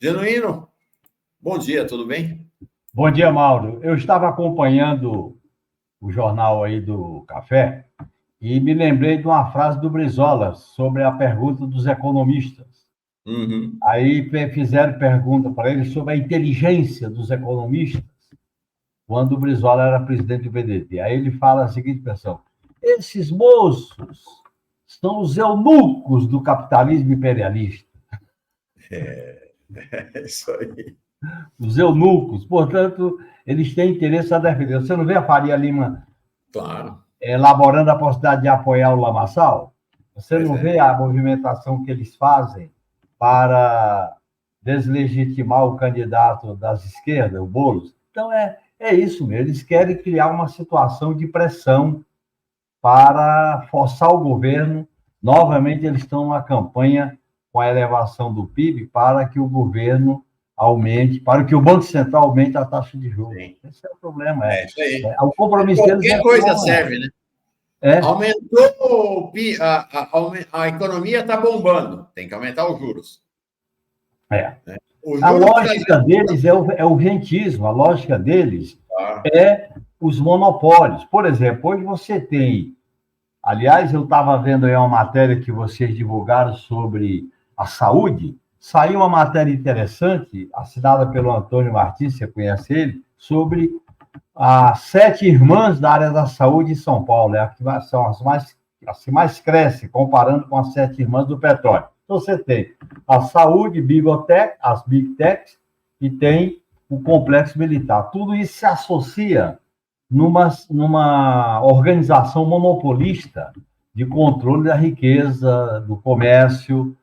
Genuíno, bom dia, tudo bem? Bom dia, Mauro. Eu estava acompanhando o jornal aí do Café e me lembrei de uma frase do Brizola sobre a pergunta dos economistas. Uhum. Aí fizeram pergunta para ele sobre a inteligência dos economistas quando o Brizola era presidente do BDT. Aí ele fala a seguinte expressão: esses moços são os eunucos do capitalismo imperialista. É isso aí. Os eunucos, portanto, eles têm interesse a defender. Você não vê a Faria Lima Claro, elaborando a possibilidade de apoiar o Lamaçal? Você pois não é. vê a movimentação que eles fazem para deslegitimar o candidato das esquerdas, o Boulos? Então, é isso mesmo. Eles querem criar uma situação de pressão para forçar o governo. Novamente, eles estão numa campanha com a elevação do PIB para que o governo aumente, para que o Banco Central aumente a taxa de juros. Sim. Esse é o problema. É isso aí. O compromisso deles Qualquer é coisa com... serve, né? É, Aumentou a economia está bombando, tem que aumentar os juros. é. Né? O A juro está lógica deles é o rentismo, a lógica deles lá. é os monopólios. Por exemplo, hoje você tem. Aliás, eu estava vendo aí uma matéria que vocês divulgaram sobre a saúde. Saiu uma matéria interessante, assinada pelo Antônio Martins, você conhece ele, sobre as 7 irmãs da área da saúde em São Paulo. São as que mais crescem, comparando com as 7 irmãs do petróleo. Então, você tem a saúde, as Big Techs, e tem o complexo militar. Tudo isso se associa numa organização monopolista de controle da riqueza, do comércio,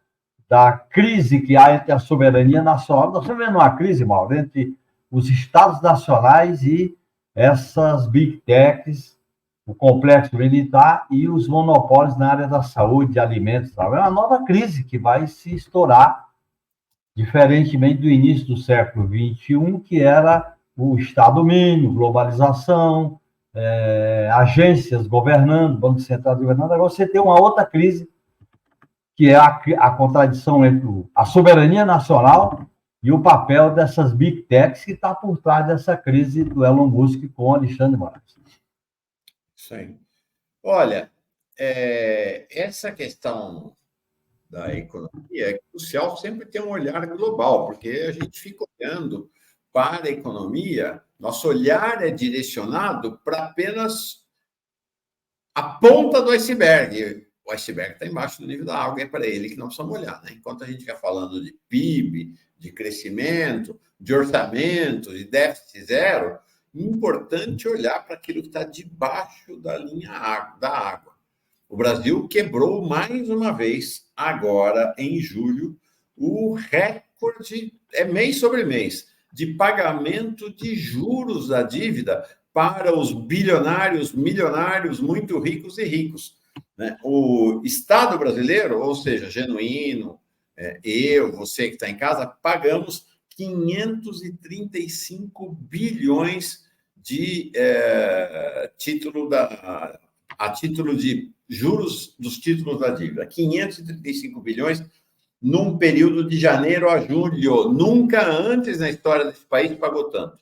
da crise que há entre a soberania nacional. Nós estamos vendo uma crise, Mauro, entre os estados nacionais e essas big techs, o complexo militar e os monopólios na área da saúde, de alimentos. É uma nova crise que vai se estourar, diferentemente do início do século XXI, que era o Estado mínimo, globalização, agências governando, Banco Central governando. Agora você tem uma outra crise, que é a contradição entre a soberania nacional e o papel dessas big techs que está por trás dessa crise do Elon Musk com o Alexandre de Moraes. Isso aí. Olha, essa questão da economia é crucial sempre ter um olhar global, porque a gente fica olhando para a economia, nosso olhar é direcionado para apenas a ponta do iceberg. O iceberg está embaixo do nível da água, e é para ele que nós precisamos olhar. Né? Enquanto a gente fica falando de PIB, de crescimento, de orçamento, de déficit zero, é importante olhar para aquilo que está debaixo da linha da água. O Brasil quebrou mais uma vez, agora em julho, o recorde, mês sobre mês, de pagamento de juros da dívida para os bilionários, milionários, muito ricos e ricos. Né? O Estado brasileiro, ou seja, Genuíno, eu, você que está em casa, pagamos 535 bilhões de a título de juros dos títulos da dívida. 535 bilhões num período de janeiro a julho. Nunca antes na história desse país pagou tanto.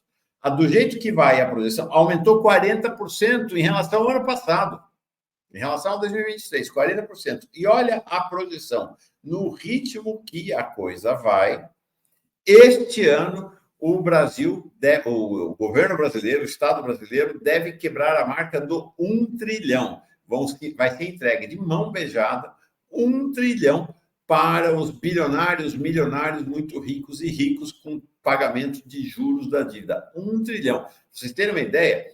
Do jeito que vai a projeção, aumentou 40% em relação ao ano passado. Em relação a 2023, 40%. E olha a projeção. No ritmo que a coisa vai, este ano o o governo brasileiro, o Estado brasileiro, deve quebrar a marca do 1 trilhão. Vai ser entregue de mão beijada 1 trilhão para os bilionários, milionários, muito ricos e ricos com pagamento de juros da dívida. 1 trilhão. Para vocês terem uma ideia,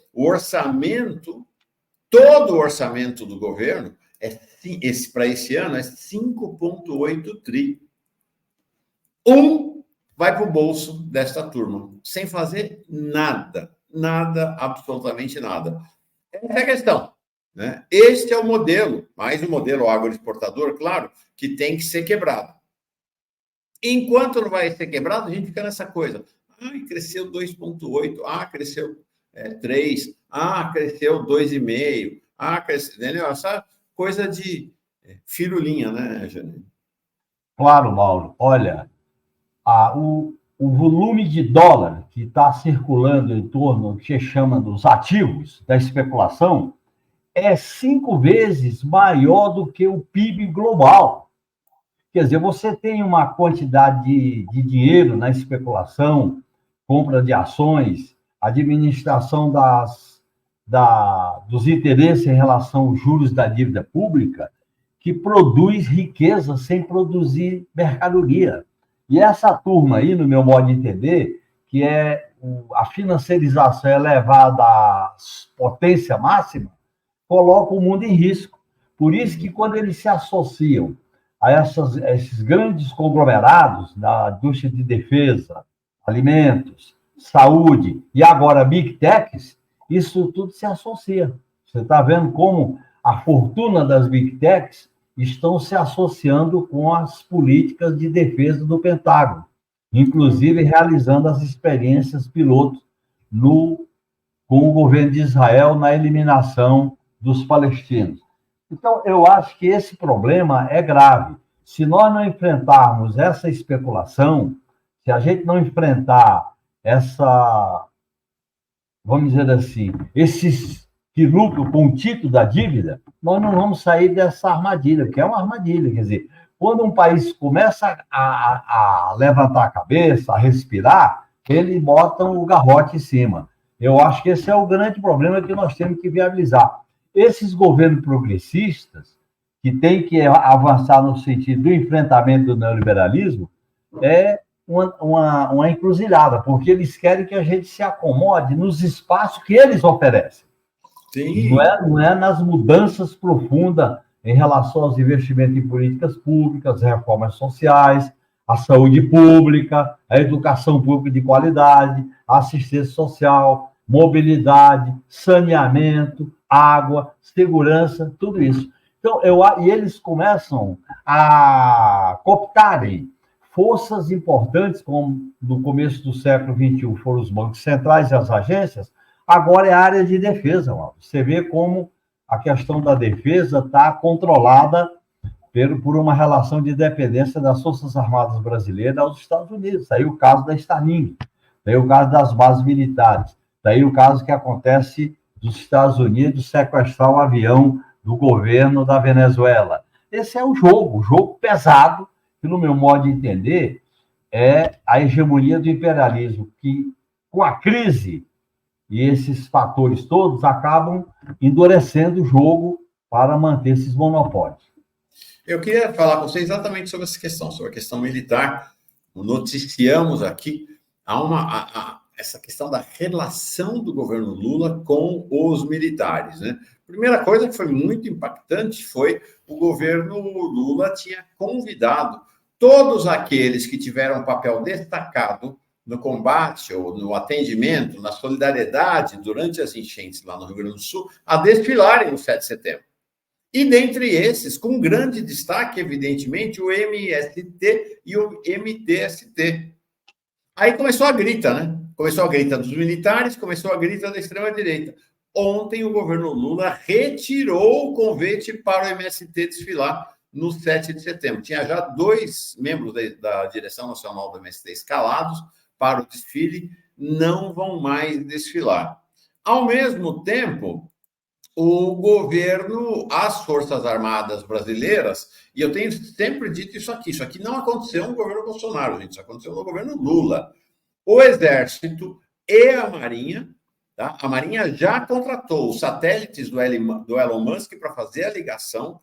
todo o orçamento do governo, para esse ano, é 5,8 tri. Vai para o bolso desta turma, sem fazer nada, absolutamente nada. Essa é a questão. Né? Este é o modelo, mais um modelo agroexportador, claro, que tem que ser quebrado. Enquanto não vai ser quebrado, a gente fica nessa coisa. Cresceu 2,8, cresceu 3, cresceu 2,5, cresceu, entendeu? Essa coisa de firulinha, né, Janine? Claro, Mauro. Olha, o volume de dólar que está circulando em torno, que se chama dos ativos, da especulação, é 5 vezes maior do que o PIB global. Quer dizer, você tem uma quantidade de dinheiro na especulação, compra de ações, administração dos interesses em relação aos juros da dívida pública, que produz riqueza sem produzir mercadoria. E essa turma aí, no meu modo de entender, que é a financiarização elevada à potência máxima, coloca o mundo em risco. Por isso que quando eles se associam a esses grandes conglomerados da indústria de defesa, alimentos, saúde e agora Big Techs, isso tudo se associa. Você está vendo como a fortuna das Big Techs estão se associando com as políticas de defesa do Pentágono, inclusive realizando as experiências piloto com o governo de Israel na eliminação dos palestinos. Então, eu acho que esse problema é grave. Se nós não enfrentarmos essa especulação, se a gente não enfrentar vamos dizer assim, esses que lucram com o título da dívida, nós não vamos sair dessa armadilha, porque é uma armadilha. Quer dizer, quando um país começa a levantar a cabeça, a respirar, ele bota o garrote em cima. Eu acho que esse é o grande problema que nós temos que viabilizar. Esses governos progressistas, que têm que avançar no sentido do enfrentamento do neoliberalismo, é uma encruzilhada, porque eles querem que a gente se acomode nos espaços que eles oferecem. Sim. Não é nas mudanças profundas em relação aos investimentos em políticas públicas, reformas sociais, a saúde pública, a educação pública de qualidade, a assistência social, mobilidade, saneamento, água, segurança, tudo isso. Então, e eles começam a cooptarem forças importantes, como no começo do século XXI foram os bancos centrais e as agências, agora é a área de defesa, Mauro. Você vê como a questão da defesa está controlada por uma relação de dependência das Forças Armadas Brasileiras aos Estados Unidos. Aí o caso da Starlink, daí o caso das bases militares, daí o caso que acontece dos Estados Unidos sequestrar o avião do governo da Venezuela. Esse é o jogo pesado, que, no meu modo de entender, é a hegemonia do imperialismo, que, com a crise e esses fatores todos, acabam endurecendo o jogo para manter esses monopólios. Eu queria falar com você exatamente sobre essa questão, sobre a questão militar. Noticiamos aqui essa questão da relação do governo Lula com os militares, né? Primeira coisa que foi muito impactante foi o governo Lula tinha convidado todos aqueles que tiveram um papel destacado no combate ou no atendimento, na solidariedade durante as enchentes lá no Rio Grande do Sul, a desfilarem no 7 de setembro. E dentre esses, com grande destaque, evidentemente, o MST e o MTST. Aí começou a grita, né? Começou a grita dos militares, começou a grita da extrema-direita. Ontem, o governo Lula retirou o convite para o MST desfilar no 7 de setembro. Tinha já 2 membros da direção nacional do MST escalados para o desfile, não vão mais desfilar. Ao mesmo tempo, o governo, as Forças Armadas brasileiras, e eu tenho sempre dito isso aqui não aconteceu no governo Bolsonaro, gente, isso aconteceu no governo Lula. O Exército e a Marinha, tá? A Marinha já contratou os satélites do Elon Musk para fazer a ligação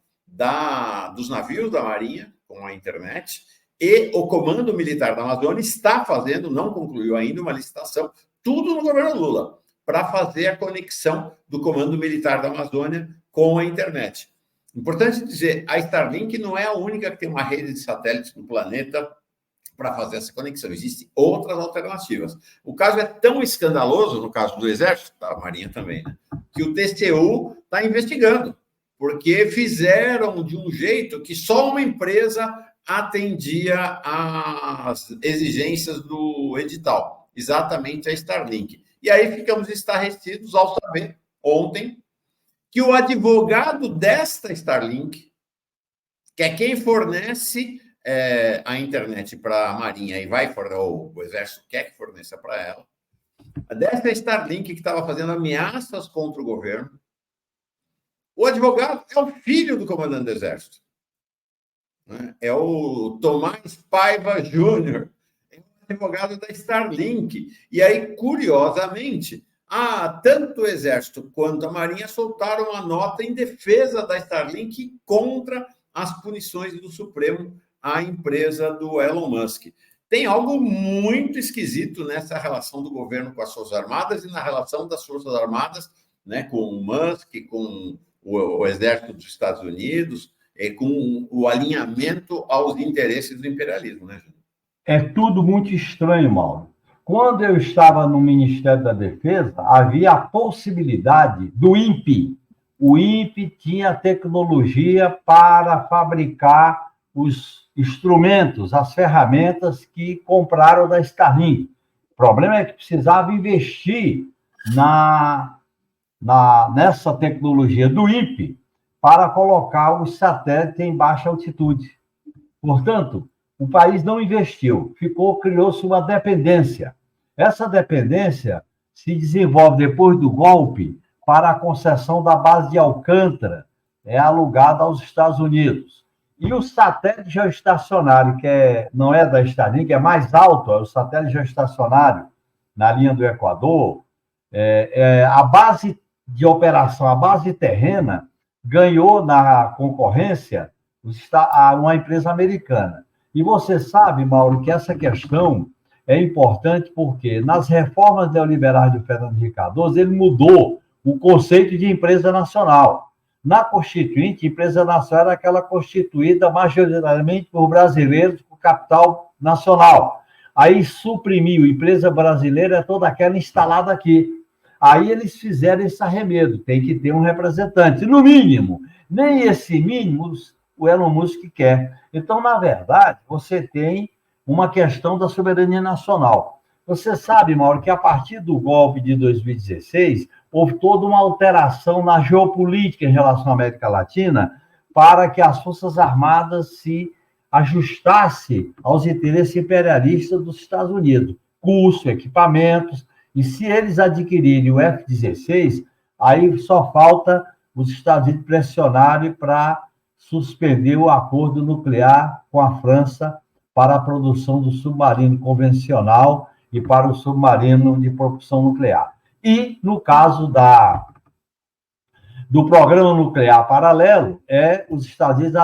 dos navios da Marinha com a internet, e o Comando Militar da Amazônia está fazendo, não concluiu ainda, uma licitação, tudo no governo Lula, para fazer a conexão do Comando Militar da Amazônia com a internet. Importante dizer, a Starlink não é a única que tem uma rede de satélites no planeta para fazer essa conexão. Existem outras alternativas. O caso é tão escandaloso, no caso do Exército, da Marinha também, né, que o TCU está investigando, porque fizeram de um jeito que só uma empresa atendia às exigências do edital, exatamente a Starlink. E aí ficamos estarrecidos ao saber, ontem, que o advogado desta Starlink, que é quem fornece a internet para a Marinha e ou o Exército quer que forneça para ela. Dessa Starlink que estava fazendo ameaças contra o governo. O advogado é o filho do comandante do Exército. Né? É o Tomás Paiva Júnior, é o advogado da Starlink. E aí, curiosamente, tanto o Exército quanto a Marinha soltaram uma nota em defesa da Starlink contra as punições do Supremo à empresa do Elon Musk. Tem algo muito esquisito nessa relação do governo com as Forças Armadas e na relação das Forças Armadas, né, com o Musk, com o Exército dos Estados Unidos, com o alinhamento aos interesses do imperialismo, né, Júnior? É tudo muito estranho, Mauro. Quando eu estava no Ministério da Defesa, havia a possibilidade do INPE. O INPE tinha tecnologia para fabricar os instrumentos, as ferramentas que compraram da Starlink. O problema é que precisava investir nessa tecnologia do INPE para colocar os satélites em baixa altitude. Portanto, o país não investiu, criou-se uma dependência. Essa dependência se desenvolve depois do golpe para a concessão da base de Alcântara, alugada aos Estados Unidos. E o satélite geoestacionário, que não é da Starlink, é mais alto, é o satélite geoestacionário na linha do Equador, a base de operação, a base terrena, ganhou na concorrência uma empresa americana. E você sabe, Mauro, que essa questão é importante porque nas reformas neoliberais do Fernando Henrique Cardoso, ele mudou o conceito de empresa nacional. Na Constituinte, empresa nacional era aquela constituída majoritariamente por brasileiros com capital nacional. Aí suprimiu, empresa brasileira é toda aquela instalada aqui. Aí eles fizeram esse arremedo, tem que ter um representante. No mínimo, nem esse mínimo o Elon Musk quer. Então, na verdade, você tem uma questão da soberania nacional. Você sabe, Mauro, que a partir do golpe de 2016, houve toda uma alteração na geopolítica em relação à América Latina para que as Forças Armadas se ajustassem aos interesses imperialistas dos Estados Unidos. Custo, equipamentos, e se eles adquirirem o F-16, aí só falta os Estados Unidos pressionarem para suspender o acordo nuclear com a França para a produção do submarino convencional e para o submarino de propulsão nuclear. E, no caso do programa nuclear paralelo, os Estados Unidos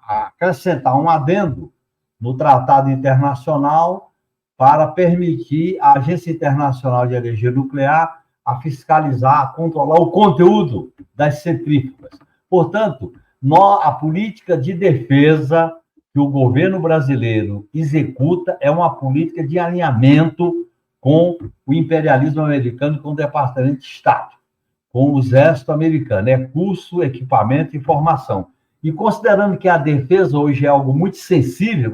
acrescentar um adendo no Tratado Internacional para permitir a Agência Internacional de Energia Nuclear a fiscalizar, a controlar o conteúdo das centrífugas. Portanto, a política de defesa que o governo brasileiro executa é uma política de alinhamento com o imperialismo americano, com o Departamento de Estado, com o Exército americano. É curso, equipamento e formação. E considerando que a defesa hoje é algo muito sensível,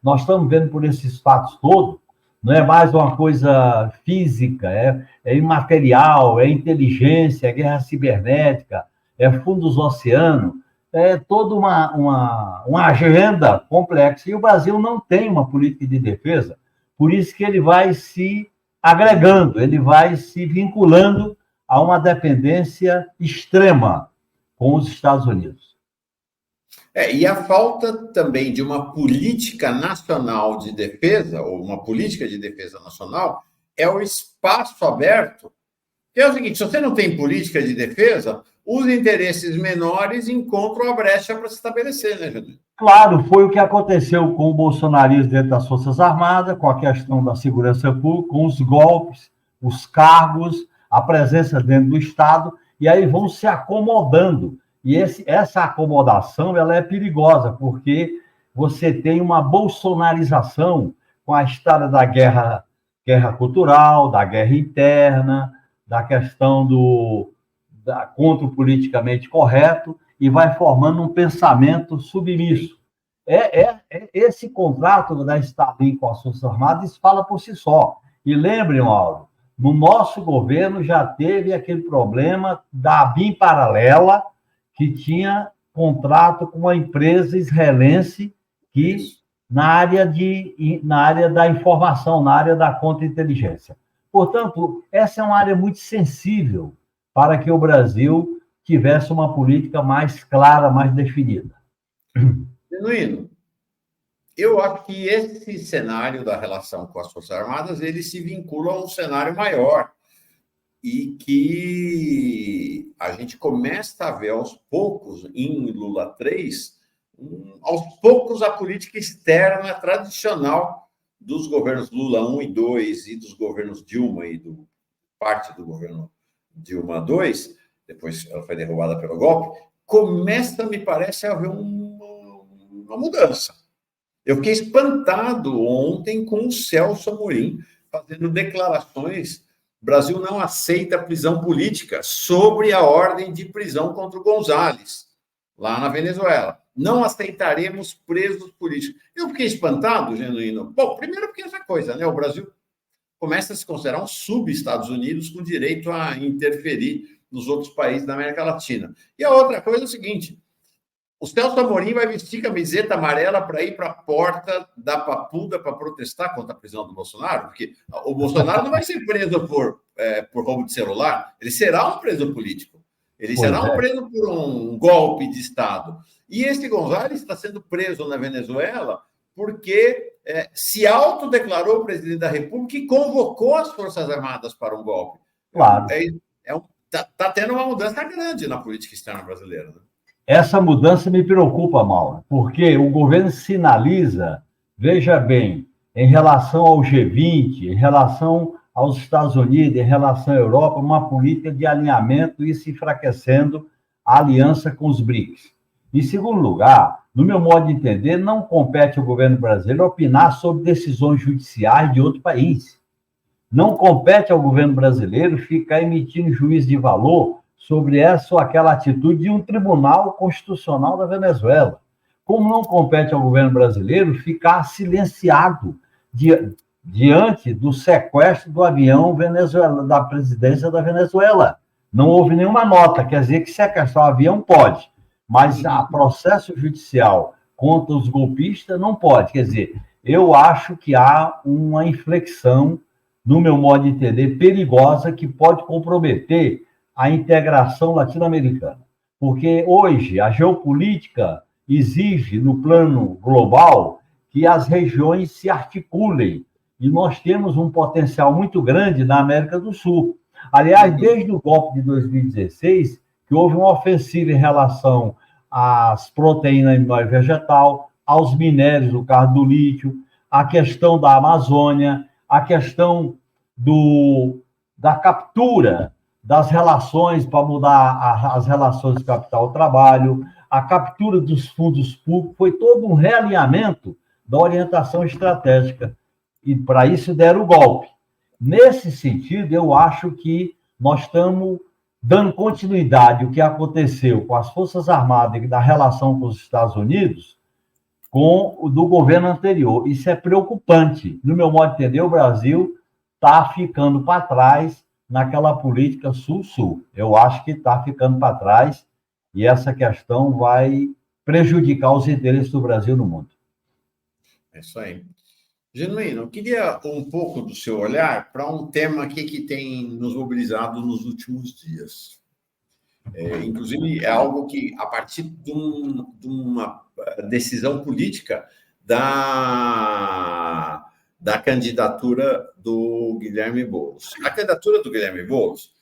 nós estamos vendo por esses fatos todos, não é mais uma coisa física, é imaterial, é inteligência, é guerra cibernética, é fundos oceanos, é toda uma agenda complexa. E o Brasil não tem uma política de defesa, por isso que ele vai se agregando, ele vai se vinculando a uma dependência extrema com os Estados Unidos. E a falta também de uma política nacional de defesa, ou uma política de defesa nacional, é o espaço aberto. Que é o seguinte, se você não tem política de defesa, os interesses menores encontram a brecha para se estabelecer, né, Júnior? Claro, foi o que aconteceu com o bolsonarismo dentro das Forças Armadas, com a questão da segurança pública, com os golpes, os cargos, a presença dentro do Estado, e aí vão se acomodando. E essa acomodação ela é perigosa, porque você tem uma bolsonarização com a história da guerra cultural, da guerra interna, da questão contra o politicamente correto, e vai formando um pensamento submisso. Esse contrato da Starlink com as Forças Armadas fala por si só. E lembrem, Mauro, no nosso governo já teve aquele problema da BIM paralela, que tinha contrato com uma empresa israelense que na área da informação, na área da contra-inteligência. Portanto, essa é uma área muito sensível para que o Brasil tivesse uma política mais clara, mais definida. Genuíno, eu acho que esse cenário da relação com as Forças Armadas, ele se vincula a um cenário maior e que a gente começa a ver aos poucos, em Lula 3, aos poucos a política externa tradicional dos governos Lula 1 e 2 e dos governos Dilma e parte do governo Dilma 2, depois ela foi derrubada pelo golpe, começa, me parece, a haver uma mudança. Eu fiquei espantado ontem com o Celso Amorim fazendo declarações: o Brasil não aceita prisão política, sobre a ordem de prisão contra o González, lá na Venezuela. Não aceitaremos presos políticos. Eu fiquei espantado, Genuíno. Bom, primeiro porque essa coisa, né? O Brasil começa a se considerar um sub-Estados Unidos com direito a interferir nos outros países da América Latina. E a outra coisa é o seguinte: o Celso Amorim vai vestir camiseta amarela para ir para a porta da Papuda para protestar contra a prisão do Bolsonaro, porque o Bolsonaro não vai ser preso por roubo de celular, ele será um preso político. Ele será um preso por um golpe de Estado. E esse González está sendo preso na Venezuela porque se autodeclarou presidente da República e convocou as Forças Armadas para um golpe. Claro. Está tendo uma mudança grande na política externa brasileira, né? Essa mudança me preocupa, Mauro, porque o governo sinaliza, veja bem, em relação ao G20, em relação aos Estados Unidos, em relação à Europa, uma política de alinhamento e se enfraquecendo a aliança com os BRICS. Em segundo lugar, no meu modo de entender, não compete ao governo brasileiro opinar sobre decisões judiciais de outro país. Não compete ao governo brasileiro ficar emitindo juízo de valor sobre essa ou aquela atitude de um tribunal constitucional da Venezuela. Como não compete ao governo brasileiro ficar silenciado diante do sequestro do avião da presidência da Venezuela. Não houve nenhuma nota, quer dizer que sequestrar o avião pode, mas a processo judicial contra os golpistas não pode. Quer dizer, eu acho que há uma inflexão, no meu modo de entender, perigosa, que pode comprometer a integração latino-americana. Porque hoje a geopolítica exige, no plano global, que as regiões se articulem. E nós temos um potencial muito grande na América do Sul. Aliás, desde o golpe de 2016, que houve uma ofensiva em relação às proteínas animal e vegetal, aos minérios, no caso do lítio, a questão da Amazônia, a questão da captura das relações para mudar as relações de capital-trabalho, a captura dos fundos públicos, foi todo um realinhamento da orientação estratégica. E para isso deram o golpe. Nesse sentido, eu acho que nós estamos dando continuidade ao que aconteceu com as Forças Armadas e da relação com os Estados Unidos com o do governo anterior. Isso é preocupante. No meu modo de entender, o Brasil está ficando para trás naquela política sul-sul. Eu acho que está ficando para trás e essa questão vai prejudicar os interesses do Brasil no mundo. É isso aí. Genuíno, eu queria um pouco do seu olhar para um tema aqui que tem nos mobilizado nos últimos dias. Inclusive, é algo que, a partir de uma decisão política da candidatura do Guilherme Boulos. A candidatura do Guilherme Boulos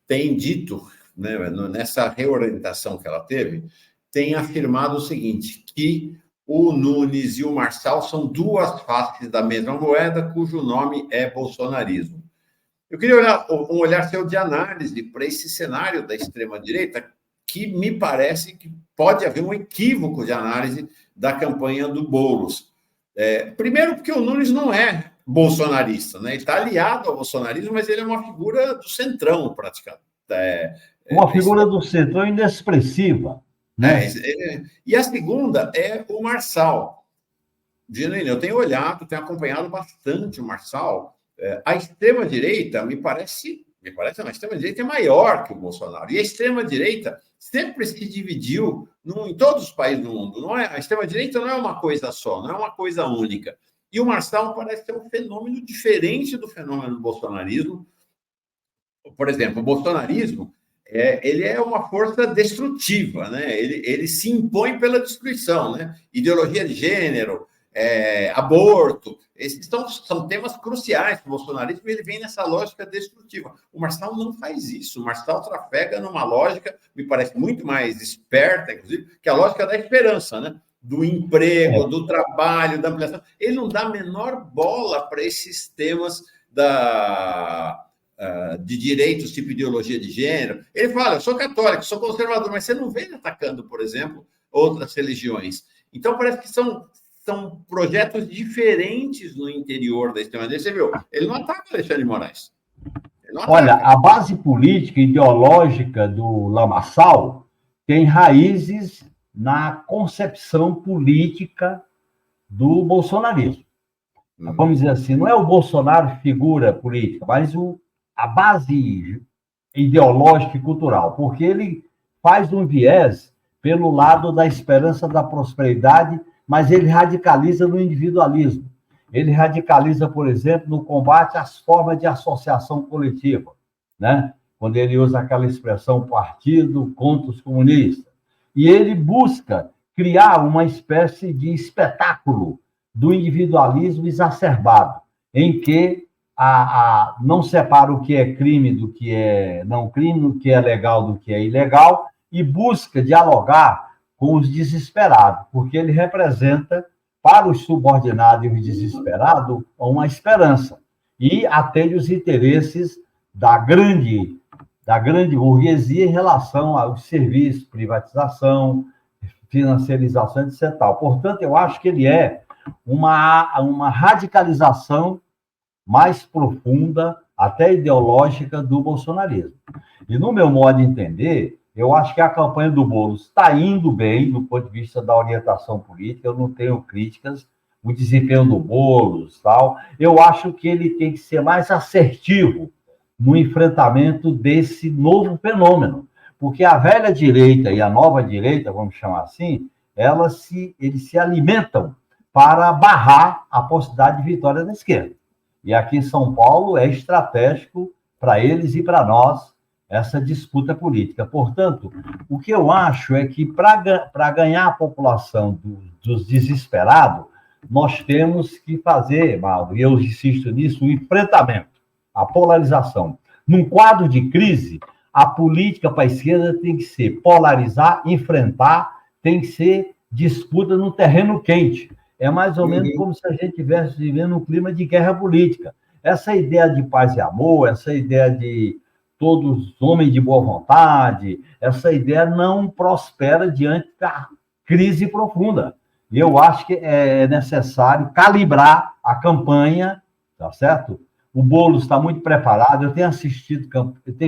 tem dito, né, nessa reorientação que ela teve, tem afirmado o seguinte, que o Nunes e o Marçal são duas faces da mesma moeda, cujo nome é bolsonarismo. Eu queria um olhar seu de análise para esse cenário da extrema-direita, que me parece que pode haver um equívoco de análise da campanha do Boulos. Primeiro, porque o Nunes não é bolsonarista, né? Ele está aliado ao bolsonarismo, mas ele é uma figura do centrão, praticamente. Uma figura do centrão inexpressiva. Né? E a segunda é o Marçal. Genuíno, eu tenho acompanhado bastante o Marçal. A extrema-direita me parece Me parece que a extrema-direita é maior que o Bolsonaro. E a extrema-direita sempre se dividiu em todos os países do mundo. Não é, a extrema-direita não é uma coisa só, não é uma coisa única. E o Marçal parece ser um fenômeno diferente do fenômeno do bolsonarismo. Por exemplo, o bolsonarismo ele é uma força destrutiva, né? Ele se impõe pela destruição, né? Ideologia de gênero, aborto, esses são temas cruciais para o bolsonarismo e ele vem nessa lógica destrutiva. O Marçal não faz isso. O Marçal trafega numa lógica, me parece muito mais esperta, inclusive, que a lógica da esperança, né? Do emprego, do trabalho, da ampliação. Ele não dá a menor bola para esses temas de direitos, tipo ideologia de gênero. Ele fala, eu sou católico, sou conservador, mas você não vê ele atacando, por exemplo, outras religiões. Então, parece que são projetos diferentes no interior da extrema-direita. Você viu? Ele não ataca Alexandre de Moraes. Olha, a base política e ideológica do Lamaçal tem raízes na concepção política do bolsonarismo. Vamos dizer assim, não é o Bolsonaro figura política, mas a base ideológica e cultural, porque ele faz um viés pelo lado da esperança da prosperidade, mas ele radicaliza no individualismo. Ele radicaliza, por exemplo, no combate às formas de associação coletiva, né? Quando ele usa aquela expressão partido contra os comunistas. E ele busca criar uma espécie de espetáculo do individualismo exacerbado, em que não separa o que é crime do que é não crime, o que é legal do que é ilegal, e busca dialogar com os desesperados, porque ele representa, para os subordinados e os desesperados, uma esperança, e atende os interesses da grande burguesia em relação aos serviços, privatização, financiarização, etc. Portanto, eu acho que ele é uma radicalização mais profunda, até ideológica, do bolsonarismo. E, no meu modo de entender, eu acho que a campanha do Boulos está indo bem, do ponto de vista da orientação política, eu não tenho críticas, o desempenho do Boulos, tal. Eu acho que ele tem que ser mais assertivo no enfrentamento desse novo fenômeno, porque a velha direita e a nova direita, vamos chamar assim, eles se alimentam para barrar a possibilidade de vitória da esquerda. E aqui em São Paulo é estratégico para eles e para nós essa disputa política. Portanto, o que eu acho é que para ganhar a população dos desesperados, nós temos que fazer, Mauro, e eu insisto nisso, o enfrentamento, a polarização. Num quadro de crise, a política para a esquerda tem que ser polarizar, enfrentar, tem que ser disputa no terreno quente. É mais ou menos como se a gente estivesse vivendo um clima de guerra política. Essa ideia de paz e amor, essa ideia de todos homens de boa vontade, essa ideia não prospera diante da crise profunda. E eu acho que é necessário calibrar a campanha, tá certo? O Boulos está muito preparado, eu tenho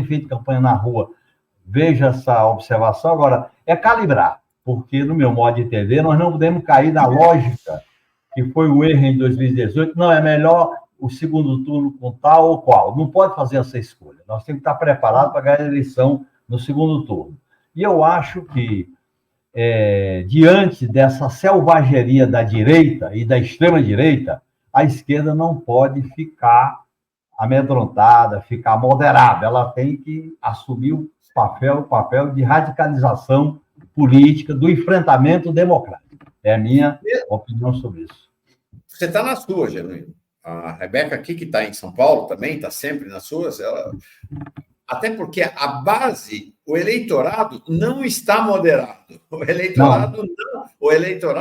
feito campanha na rua, veja essa observação. Agora, é calibrar, porque, no meu modo de entender, nós não podemos cair na lógica que foi o erro em 2018, não, é melhor o segundo turno com tal ou qual. Não pode fazer essa escolha. Nós temos que estar preparados para ganhar a eleição no segundo turno. E eu acho que, diante dessa selvageria da direita e da extrema-direita, a esquerda não pode ficar amedrontada, ficar moderada. Ela tem que assumir o papel de radicalização política, do enfrentamento democrático. É a minha opinião sobre isso. Você está na sua, Genuíno. A Rebeca aqui, que está em São Paulo também, está sempre nas suas. Até porque a base, o eleitorado não está moderado. O eleitorado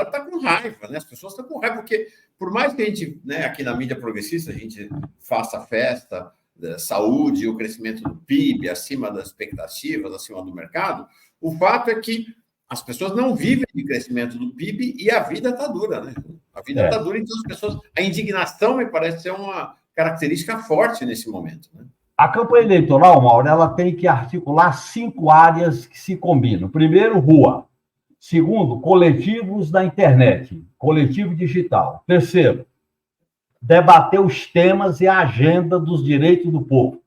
está com raiva, né? As pessoas estão com raiva, porque por mais que a gente, né, aqui na mídia progressista, a gente faça festa da saúde, o crescimento do PIB acima das expectativas, acima do mercado, o fato é que as pessoas não vivem de crescimento do PIB e a vida está dura, né? A vida está dura, então as pessoas... A indignação me parece ser uma característica forte nesse momento, né? A campanha eleitoral, Mauro, ela tem que articular 5 áreas que se combinam. Primeiro, rua. Segundo, coletivos da internet, coletivo digital. Terceiro, debater os temas e a agenda dos direitos do povo.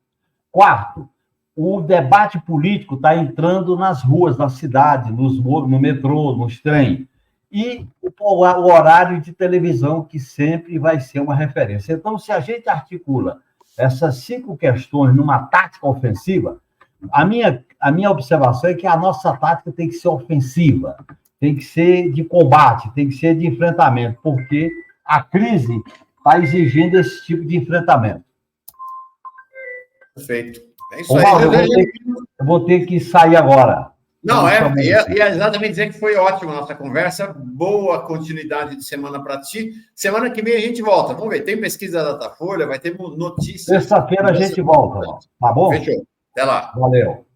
Quarto, o debate político está entrando nas ruas da cidade, no metrô, nos trens. E o horário de televisão, que sempre vai ser uma referência. Então, se a gente articula essas 5 questões numa tática ofensiva, a minha observação é que a nossa tática tem que ser ofensiva, tem que ser de combate, tem que ser de enfrentamento, porque a crise está exigindo esse tipo de enfrentamento. Perfeito. É isso aí. Eu vou ter que sair agora. Não, ia exatamente dizer que foi ótima a nossa conversa, boa continuidade de semana para ti. Semana que vem a gente volta. Vamos ver, tem pesquisa da Datafolha, vai ter notícias. Terça-feira a gente volta, tá bom? Fechou. Até lá. Valeu.